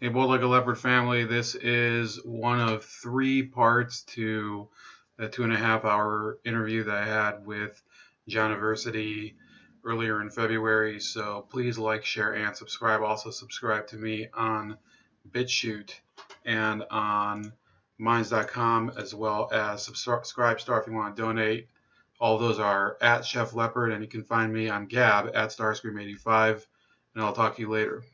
Hey, Bold Like a Leopard family, this is one of three parts to a 2.5 hour interview that I had with JONIVERSITY earlier in February. So please like, share, and subscribe. Also subscribe to me on BitChute and on Minds.com, as well as Subscribe Star if you want to donate. All those are at Chef Leopard, and you can find me on Gab at Starscream85. And I'll talk to you later.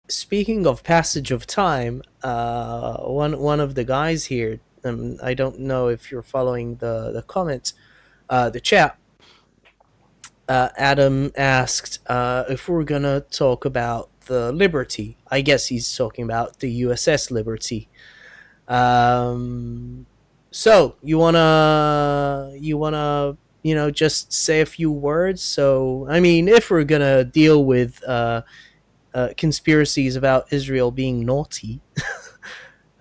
Speaking of passage of time, one of the guys here, I don't know if you're following the comments, the chat. Adam asked if we're gonna talk about the Liberty. I guess he's talking about the USS Liberty. So you wanna just say a few words. So I mean, if we're gonna deal with conspiracies about Israel being naughty.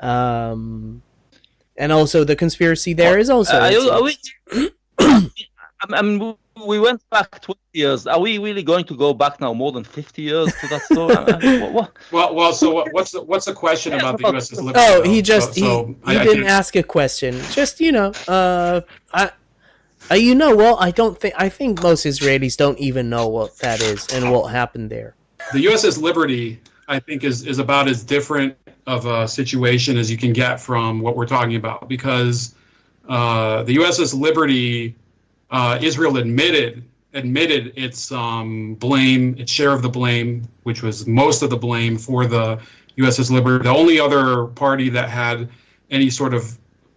And also the conspiracy there is also... I mean, we went back 20 years. Are we really going to go back now more than 50 years to that story? Well, so what's the question about the USS Liberty? Oh, he didn't ask a question. Just, I think most Israelis don't even know what that is and what happened there. The USS Liberty, I think, is about as different of a situation as you can get from what we're talking about, because the USS Liberty, Israel admitted its blame, its share of the blame, which was most of the blame for the USS Liberty. The only other party that had any sort of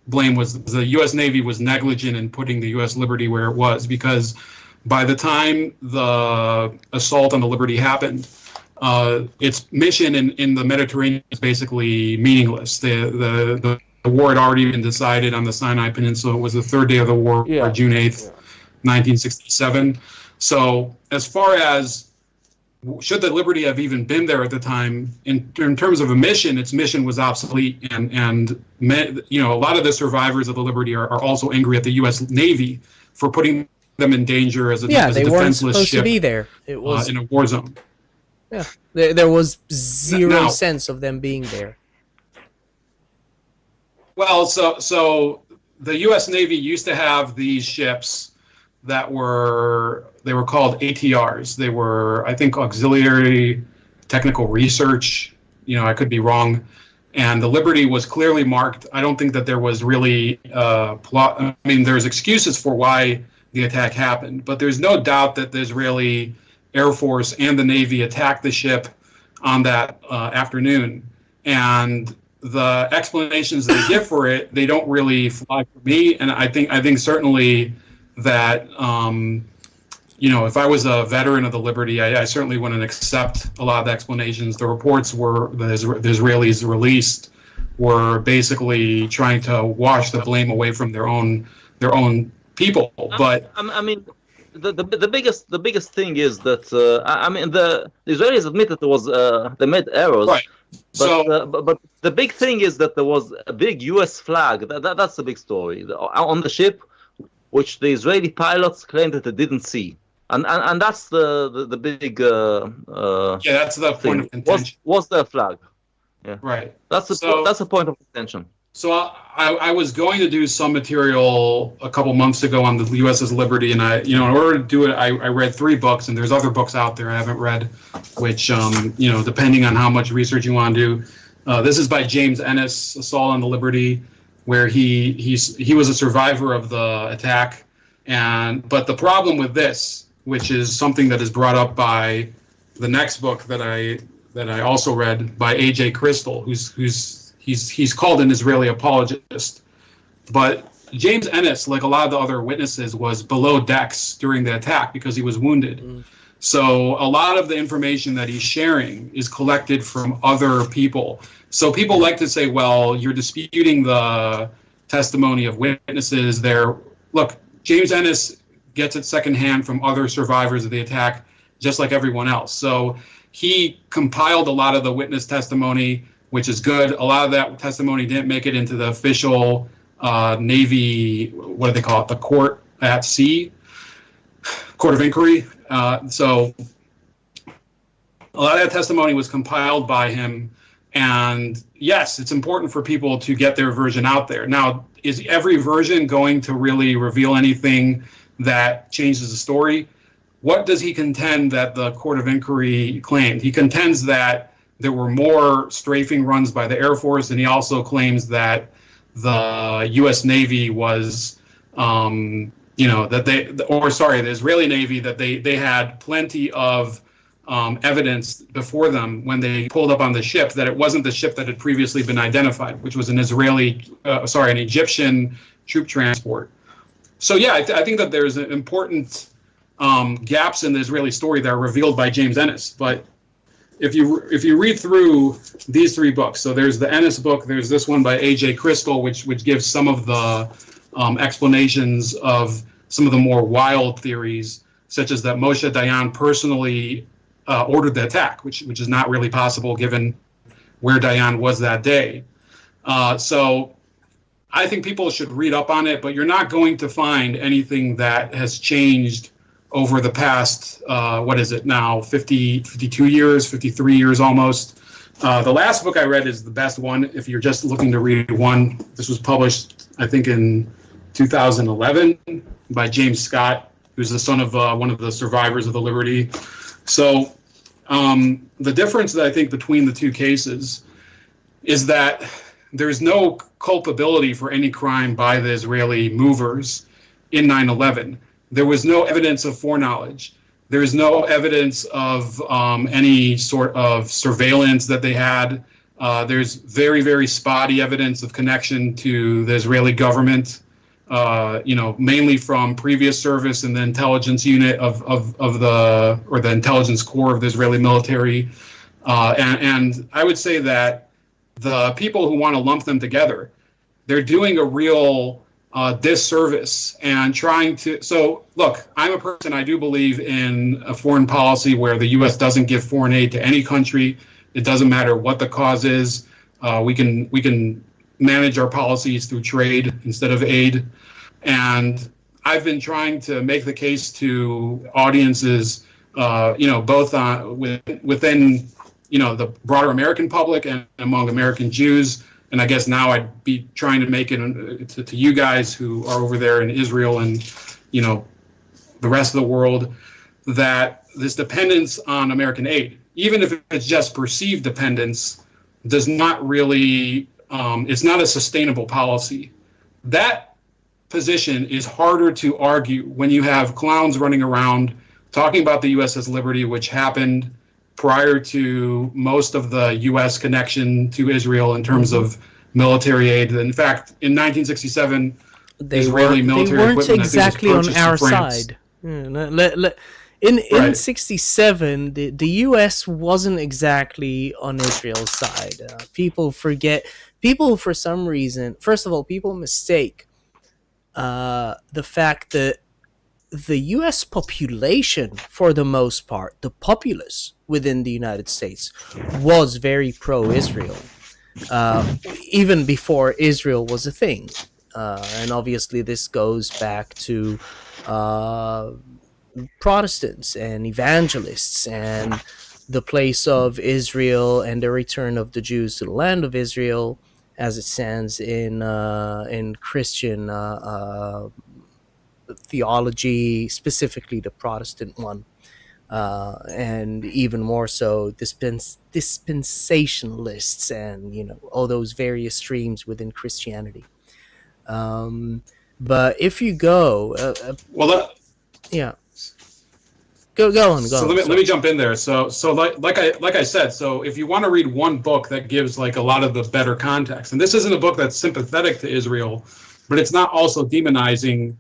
blame was the U.S. Navy was negligent in putting the U.S. Liberty where it was, because by the time the assault on the Liberty happened, its mission in the Mediterranean is basically meaningless. The war had already been decided on the Sinai Peninsula. It was the third day of the war, June 8th, 1967. So as far as should the Liberty have even been there at the time, in terms of a mission, its mission was obsolete, and a lot of the survivors of the Liberty are also angry at the U.S. Navy for putting them in danger as a defenseless ship to be there. It was in a war zone. Yeah, there was zero sense of them being there. Well, so the U.S. Navy used to have these ships that were called ATRs. They were, I think, auxiliary technical research. I could be wrong. And the Liberty was clearly marked. I don't think that there was really plot. I mean, there's excuses for why the attack happened, but there's no doubt that the Israeli Air Force and the Navy attacked the ship on that afternoon. And the explanations they give for it, they don't really fly for me. And I think certainly that, if I was a veteran of the Liberty, I certainly wouldn't accept a lot of the explanations. The reports the Israelis released were basically trying to wash the blame away from their own people. But I mean, the biggest thing is that the Israelis admit that there was they made errors, right? But the big thing is that there was a big U.S. flag. That's the big story on the ship, which the Israeli pilots claimed that they didn't see, and that's the big that's the point of contention. Was there a flag? Yeah, right. That's the point of contention. So I was going to do some material a couple months ago on the USS Liberty, and in order to do it, I read 3 books, and there's other books out there I haven't read, which depending on how much research you want to do. This is by James Ennis, Assault on the Liberty, where he was a survivor of the attack, but the problem with this, which is something that is brought up by the next book that I also read by A.J. Crystal, He's called an Israeli apologist, but James Ennis, like a lot of the other witnesses, was below decks during the attack because he was wounded. So a lot of the information that he's sharing is collected from other people. So people like to say, well, you're disputing the testimony of witnesses there. Look, James Ennis gets it secondhand from other survivors of the attack, just like everyone else. So he compiled a lot of the witness testimony, which is good. A lot of that testimony didn't make it into the official Navy, what do they call it, the court at sea, court of inquiry. So a lot of that testimony was compiled by him. And yes, it's important for people to get their version out there. Now, is every version going to really reveal anything that changes the story? What does he contend that the Court of Inquiry claimed? He contends that there were more strafing runs by the Air Force, and he also claims that the U.S. Navy was, the Israeli Navy, that they had plenty of evidence before them when they pulled up on the ship that it wasn't the ship that had previously been identified, which was an Egyptian troop transport. So yeah, I think that there's important gaps in the Israeli story that are revealed by James Ennis. But if you read through these three books, so there's the Ennis book, there's this one by A.J. Crystal, which gives some of the explanations of some of the more wild theories, such as that Moshe Dayan personally ordered the attack, which is not really possible given where Dayan was that day. So I think people should read up on it, but you're not going to find anything that has changed over the past, 52 years, 53 years almost. The last book I read is the best one if you're just looking to read one. This was published, I think, in 2011 by James Scott, who's the son of one of the survivors of the Liberty. So the difference that I think between the two cases is that there's no culpability for any crime by the Israeli movers in 9/11. There was no evidence of foreknowledge. There is no evidence of any sort of surveillance that they had. There's very, very spotty evidence of connection to the Israeli government, mainly from previous service and the intelligence unit of the intelligence corps of the Israeli military. And I would say that the people who want to lump them together, they're doing a real disservice and trying to. So look, I'm a person, I do believe in a foreign policy where the U.S. doesn't give foreign aid to any country. It doesn't matter what the cause is. We can manage our policies through trade instead of aid. And I've been trying to make the case to audiences, both within, the broader American public and among American Jews. And I guess now I'd be trying to make it to you guys who are over there in Israel and, the rest of the world, that this dependence on American aid, even if it's just perceived dependence, does not really, it's not a sustainable policy. That position is harder to argue when you have clowns running around talking about the USS Liberty, which happened prior to most of the U.S. connection to Israel in terms of military aid. In fact, in 1967, Israeli military they weren't equipment, exactly on our France. side. In 67, the U.S. wasn't exactly on Israel's side. People forget. People, for some reason, first of all, people mistake the fact that the U.S. population, for the most part, the populace within the United States, was very pro-Israel, even before Israel was a thing. And obviously this goes back to Protestants and evangelists and the place of Israel and the return of the Jews to the land of Israel, as it stands in Christian theology, specifically the Protestant one, and even more so dispensationalists and all those various streams within Christianity. But if you go, go on. So let me jump in there. So like I said, so if you want to read one book that gives like a lot of the better context, and this isn't a book that's sympathetic to Israel, but it's not also demonizing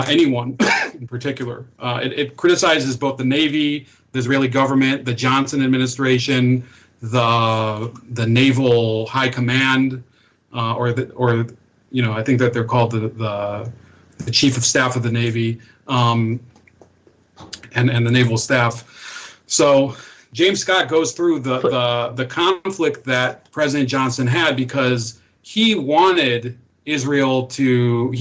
anyone in particular. It criticizes both the Navy, the Israeli government, the Johnson administration, the Naval High Command, I think that they're called the Chief of Staff of the Navy, and the Naval Staff. So James Scott goes through the conflict that President Johnson had because he wanted Israel to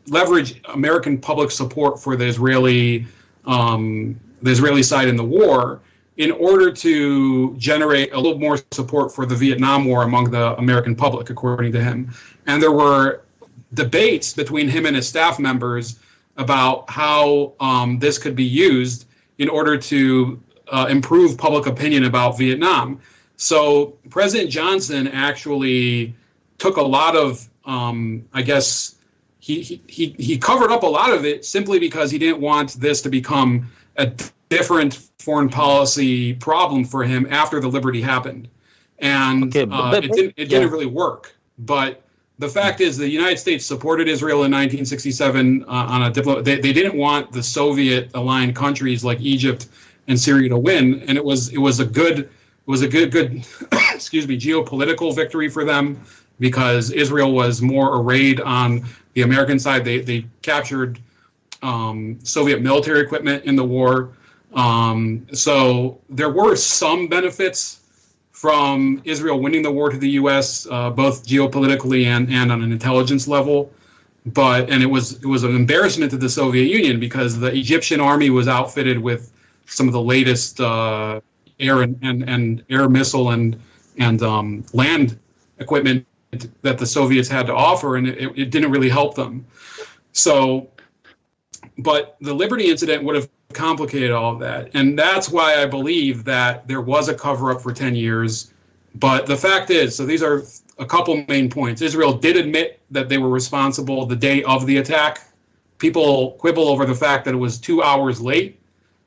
leverage American public support for the Israeli side in the war in order to generate a little more support for the Vietnam War among the American public, according to him. And there were debates between him and his staff members about how this could be used in order to improve public opinion about Vietnam. So President Johnson actually took a lot of, I guess, he covered up a lot of it simply because he didn't want this to become a different foreign policy problem for him after the Liberty happened. And it didn't really work. But the fact is the United States supported Israel in 1967 on a they didn't want the Soviet-aligned countries like Egypt and Syria to win, and it was a good excuse me, geopolitical victory for them, because Israel was more arrayed on the American side. They captured Soviet military equipment in the war. So there were some benefits from Israel winning the war to the U.S., both geopolitically and on an intelligence level. And it was an embarrassment to the Soviet Union because the Egyptian army was outfitted with some of the latest air and air missile and land equipment that the Soviets had to offer, and it didn't really help them. So, but the Liberty incident would have complicated all of that, and that's why I believe that there was a cover-up for 10 years. But the fact is, so these are a couple main points. Israel did admit that they were responsible the day of the attack. People quibble over the fact that it was 2 hours late,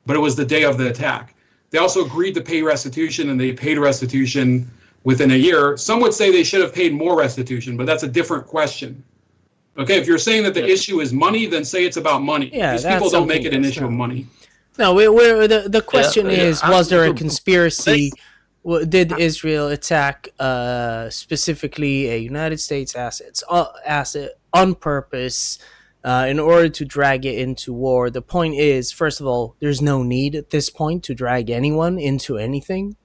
but it was the day of the attack. They also agreed to pay restitution, and they paid restitution within a year. Some would say they should have paid more restitution, but that's a different question. Okay, if you're saying that the issue is money, then say it's about money. Yeah, these people don't make it an issue of money. No, the question is, was there a conspiracy? Did Israel attack specifically a United States asset on purpose in order to drag it into war? The point is, first of all, there's no need at this point to drag anyone into anything.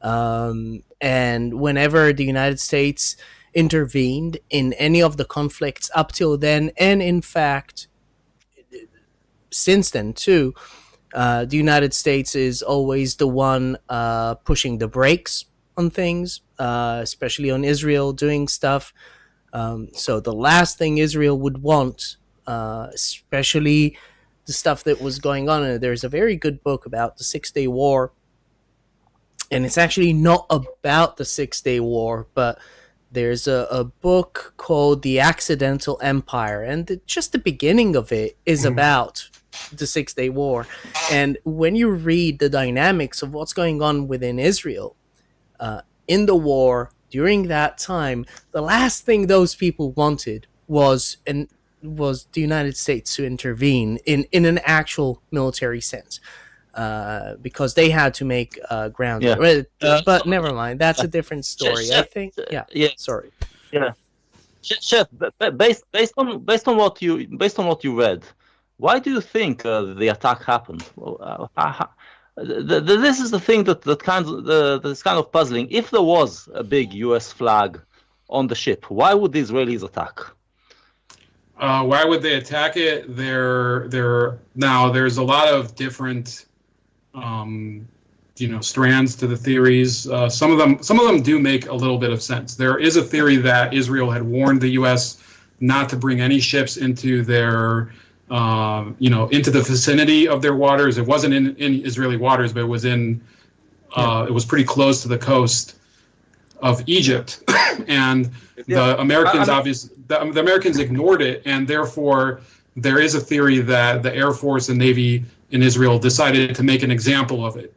And whenever the United States intervened in any of the conflicts up till then, and in fact, since then too, the United States is always the one pushing the brakes on things, especially on Israel doing stuff. So the last thing Israel would want, especially the stuff that was going on, and there's a very good book about the 6-Day War, and it's actually not about the 6-Day War, but there's a book called The Accidental Empire, and just the beginning of it is about the 6-Day War. And when you read the dynamics of what's going on within Israel in the war during that time, the last thing those people wanted was the United States to intervene in an actual military sense. Because they had to make ground. Yeah. But never mind. That's a different story, I think. Yeah. Sorry. Yeah. Chef, based on what you read, why do you think the attack happened? This is the thing that's kind of puzzling. If there was a big U.S. flag on the ship, why would the Israelis attack? Why would they attack it? There's a lot of different strands to the theories. Some of them do make a little bit of sense. There is a theory that Israel had warned the U.S. not to bring any ships into their, into the vicinity of their waters. It wasn't in Israeli waters, but it was it was pretty close to the coast of Egypt, and the Americans the Americans ignored it, and therefore there is a theory that the Air Force and Navy in Israel decided to make an example of it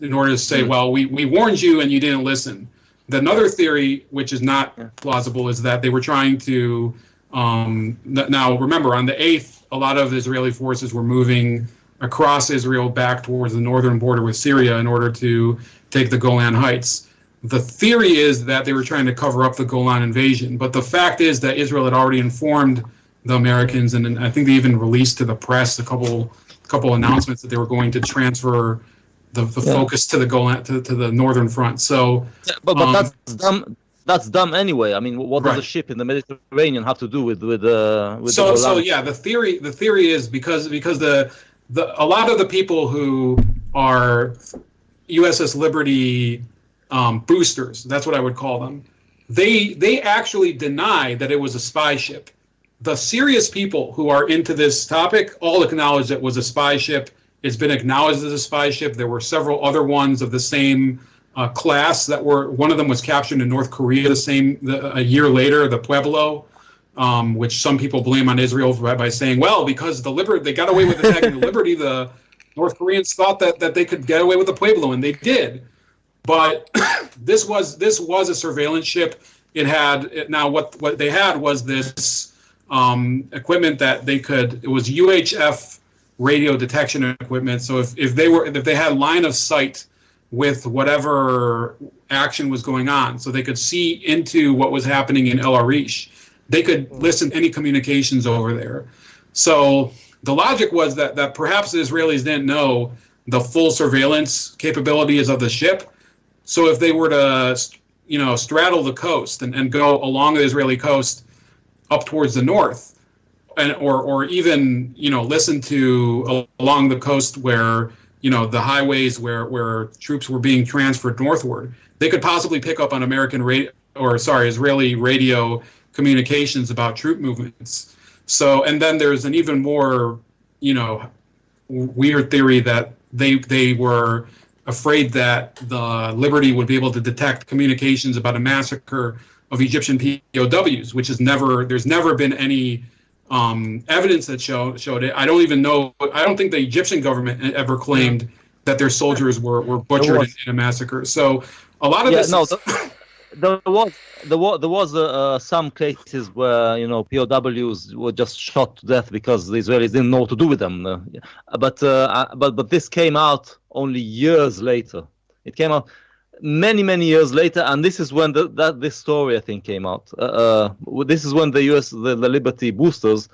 in order to say, well, we warned you and you didn't listen. Another theory, which is not plausible, is that they were trying to, now remember, on the 8th, a lot of Israeli forces were moving across Israel back towards the northern border with Syria in order to take the Golan Heights. The theory is that they were trying to cover up the Golan invasion, but the fact is that Israel had already informed the Americans, and I think they even released to the press a couple announcements that they were going to transfer the focus to the Golan to the northern front. So, but that's dumb. That's dumb anyway. I mean, what does a ship in the Mediterranean have to do with the theory is because a lot of the people who are USS Liberty boosters. That's what I would call them. They actually deny that it was a spy ship. The serious people who are into this topic all acknowledge it was a spy ship. It's been acknowledged as a spy ship. There were several other ones of the same class that were. One of them was captured in North Korea a year later, the Pueblo, which some people blame on Israel by saying, well, because they got away with attacking the Liberty, the North Koreans thought that they could get away with the Pueblo, and they did. But this was a surveillance ship. It had what they had was this equipment that they could. It was UHF radio detection equipment. So if they had line of sight with whatever action was going on, so they could see into what was happening in El Arish, they could listen to any communications over there. So the logic was that perhaps the Israelis didn't know the full surveillance capabilities of the ship. So if they were to, straddle the coast and go along the Israeli coast up towards the north, or even listen to along the coast where the highways where troops were being transferred northward, they could possibly pick up on Israeli radio communications about troop movements. So, and then there's an even more weird theory that they were afraid that the Liberty would be able to detect communications about a massacre of Egyptian POWs, which there's never been any evidence that showed it. I don't think the Egyptian government ever claimed that their soldiers were butchered in a massacre. So a lot of there was some cases where POWs were just shot to death because the Israelis didn't know what to do with them. But this came out only years later. It came out many years later, and this is when this story I think came out. This is when the Liberty boosters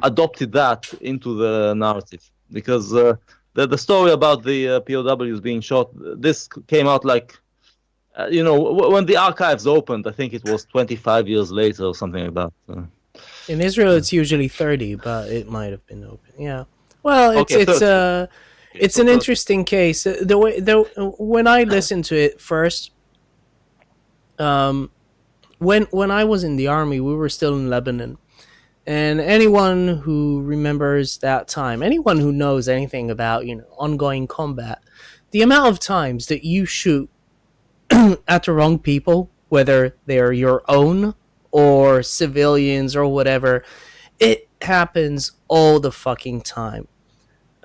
adopted that into the narrative, because the story about the POWs being shot, this came out like. When the archives opened, I think it was 25 years later or something like that. In Israel, it's usually 30, but it might have been open. Yeah. Well, it's an interesting case. When I listened to it first, when I was in the army, we were still in Lebanon, and anyone who remembers that time, anyone who knows anything about ongoing combat, the amount of times that you shoot at the wrong people, whether they're your own or civilians or whatever, it happens all the fucking time.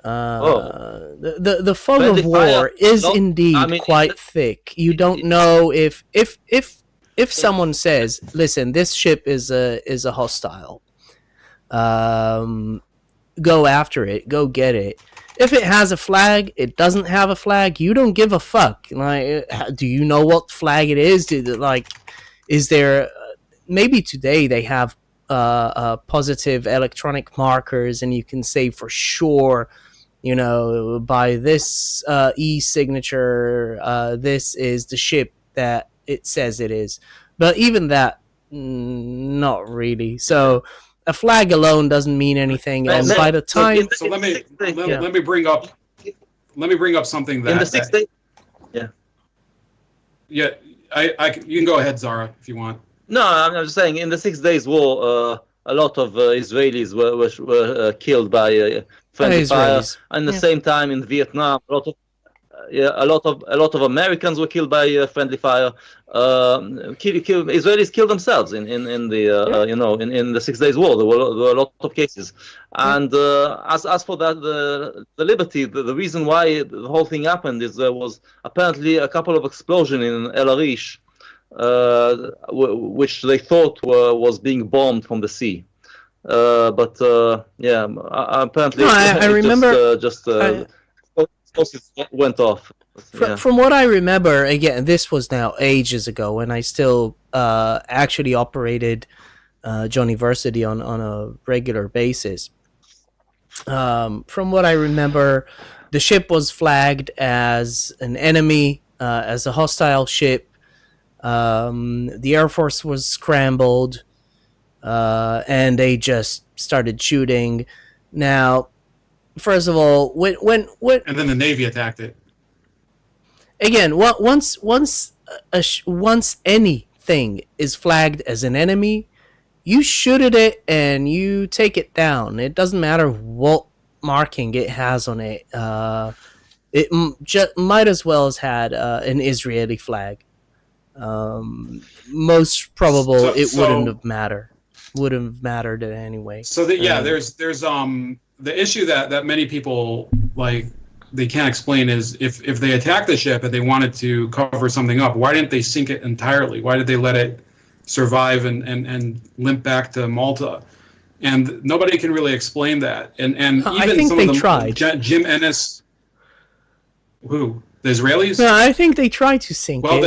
The fog of war is indeed quite thick. You don't know if someone says, "Listen, this ship is a hostile. Go after it. Go get it." If it has a flag, it doesn't have a flag, you don't give a fuck. Like, do you know what flag it is? Is there? Maybe today they have positive electronic markers, and you can say for sure, by this e-signature, this is the ship that it says it is. But even that, not really. So. A flag alone doesn't mean anything, and by the time. So let me bring up something that. In the 6 days. Yeah. Yeah, you can go ahead, Zara, if you want. No, I'm just saying. In the 6 days war, a lot of Israelis were killed by friendly fire. And at the same time, in Vietnam, a lot of Americans were killed by friendly fire. Israelis killed themselves in the 6 days war. There were a lot of cases, and as for that, the Liberty, the reason why the whole thing happened is there was apparently a couple of explosions in El Arish, which they thought was being bombed from the sea. Apparently, no, I remember it went off. From what I remember, again, this was now ages ago when I still actually operated JONIVERSITY on a regular basis. From what I remember, the ship was flagged as an enemy, as a hostile ship. The Air Force was scrambled, and they just started shooting. Now, first of all, when and then the Navy attacked it. again, once anything is flagged as an enemy, you shoot at it and you take it down. It doesn't matter what marking it has on it. It might as well has had an Israeli flag. Most probable it wouldn't have mattered. Wouldn't have mattered anyway. So that there's the issue that many people like they can't explain is if they attacked the ship and they wanted to cover something up, why didn't they sink it entirely? Why did they let it survive and limp back to Malta? And nobody can really explain that. And even I think some they of them, tried. Jim Ennis, who the Israelis? No, I think they tried to sink it.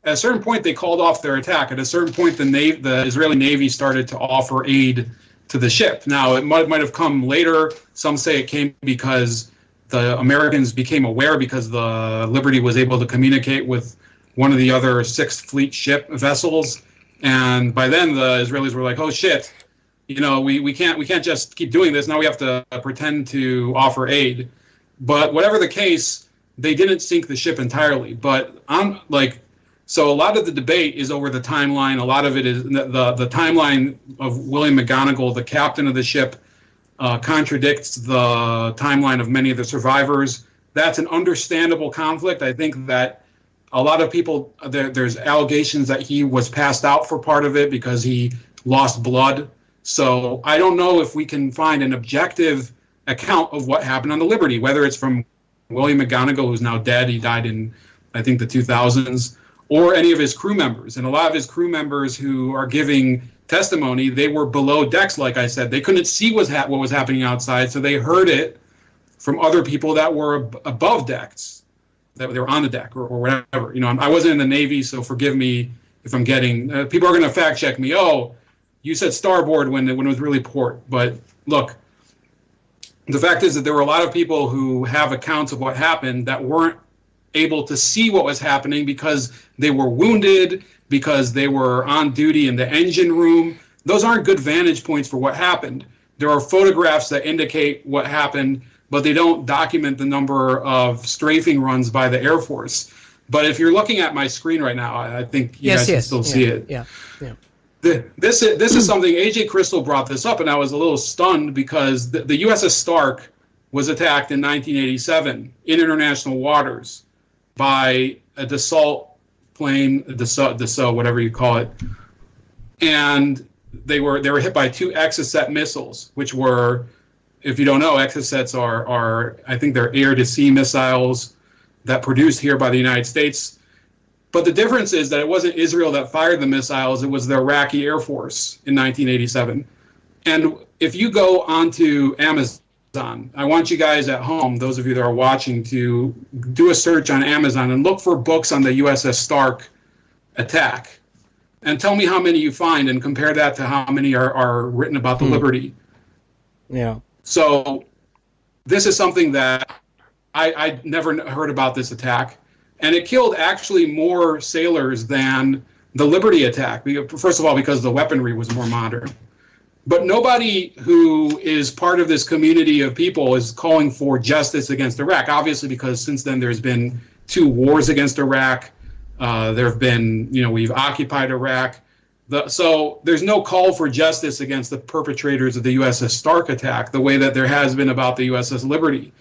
At a certain point, they called off their attack. At a certain point, the Israeli Navy started to offer aid to the ship. Now, it might have come later. Some say it came because the Americans became aware because the Liberty was able to communicate with one of the other Sixth Fleet ship vessels, and by then the Israelis were like, "Oh shit, we can't just keep doing this. Now we have to pretend to offer aid." But whatever the case, they didn't sink the ship entirely. But so a lot of the debate is over the timeline. A lot of it is the timeline of William McGonigal, the captain of the ship, contradicts the timeline of many of the survivors. That's an understandable conflict. I think that a lot of people, there's allegations that he was passed out for part of it because he lost blood. So I don't know if we can find an objective account of what happened on the Liberty, whether it's from William McGonigal, who's now dead. He died in, I think, the 2000s, or any of his crew members. And a lot of his crew members who are giving testimony, they were below decks, like I said. They couldn't see what was happening outside, so they heard it from other people that were above decks, that they were on the deck or whatever. I wasn't in the Navy, so forgive me if I'm getting... people are going to fact check me. Oh, you said starboard when it was really port. But look, the fact is that there were a lot of people who have accounts of what happened that weren't able to see what was happening because they were wounded, because they were on duty in the engine room. Those aren't good vantage points for what happened. There are photographs that indicate what happened, but they don't document the number of strafing runs by the Air Force. But if you're looking at my screen right now, I think you guys can still see it. Yeah. This is something, AJ Crystal brought this up, and I was a little stunned because the USS Stark was attacked in 1987 in international waters by a Dassault plane, Dassault, whatever you call it, and they were hit by two Exocet missiles, which were, if you don't know, Exocets are I think they're air-to-sea missiles that produced here by the United States. But the difference is that it wasn't Israel that fired the missiles, it was the Iraqi Air Force in 1987. And if you go onto Amazon, I want you guys at home, those of you that are watching, to do a search on Amazon and look for books on the USS Stark attack. And tell me how many you find and compare that to how many are written about the Liberty. Yeah. So this is something that I never heard about this attack. And it killed actually more sailors than the Liberty attack. First of all, because the weaponry was more modern. But nobody who is part of this community of people is calling for justice against Iraq, obviously, because since then there's been 2 wars against Iraq. There have been, we've occupied Iraq. So there's no call for justice against the perpetrators of the USS Stark attack the way that there has been about the USS Liberty.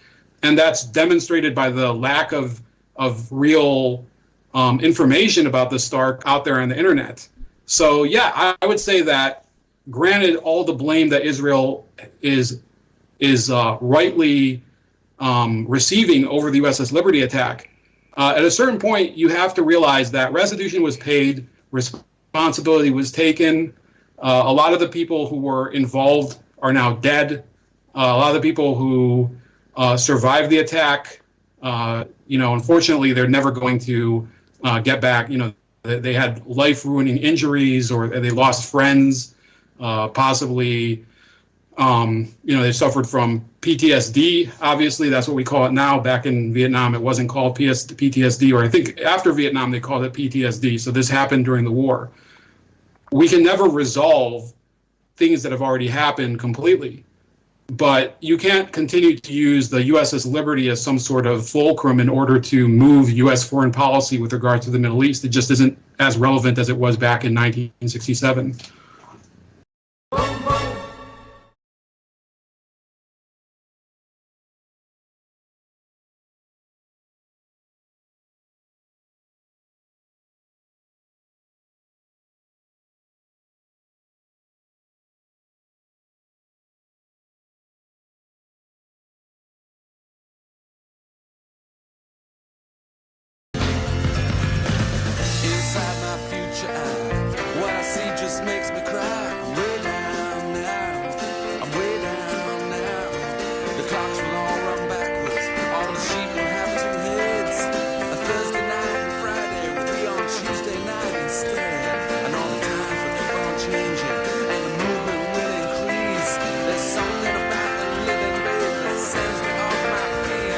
And that's demonstrated by the lack of real information about the Stark out there on the internet. So yeah, I would say that, granted all the blame that Israel is rightly receiving over the USS Liberty attack, at a certain point you have to realize that restitution was paid, responsibility was taken. A lot of the people who were involved are now dead. A lot of the people who survived the attack, unfortunately, they're never going to get back. They had life-ruining injuries, or they lost friends. Possibly, they suffered from PTSD. Obviously, that's what we call it now. Back in Vietnam, it wasn't called PTSD, or I think after Vietnam, they called it PTSD. So this happened during the war. We can never resolve things that have already happened completely. but you can't continue to use the USS Liberty as some sort of fulcrum in order to move U.S. foreign policy with regard to the Middle East. It just isn't as relevant as it was back in 1967.